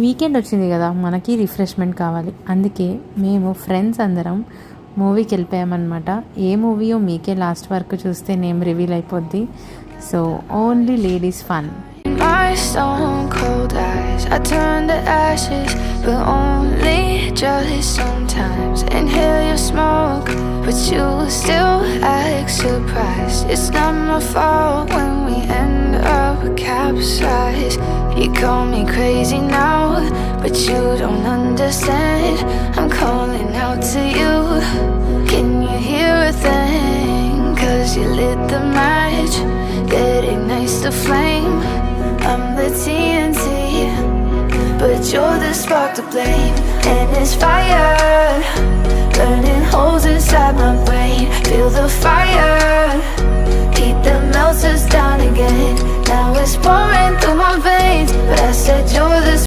Weekend వచ్చింది కదా, మనకి రిఫ్రెష్మెంట్ కావాలి. అందుకే మేము ఫ్రెండ్స్ అందరం మూవీకి వెళ్ళిపోయామన్నమాట. ఏ మూవీయో మీకే లాస్ట్ వరకు చూస్తే నేమ్ రివీల్ అయిపోద్ది. So only ladies fun. My stone cold eyes, I turn to ashes, but only just sometimes. Inhale your smoke, but you still act surprised. It's not my fault when we end up capsized. You call me crazy now, but you don't understand. I'm calling out to you. Can you hear a thing? 'Cause you lit the match, it ignites the flame. I'm the TNT, but you're the spark to blame. And it's fire, burning holes inside my brain. Feel the fire, heat that melts us down again. Now it's pouring through my veins, but I said you're the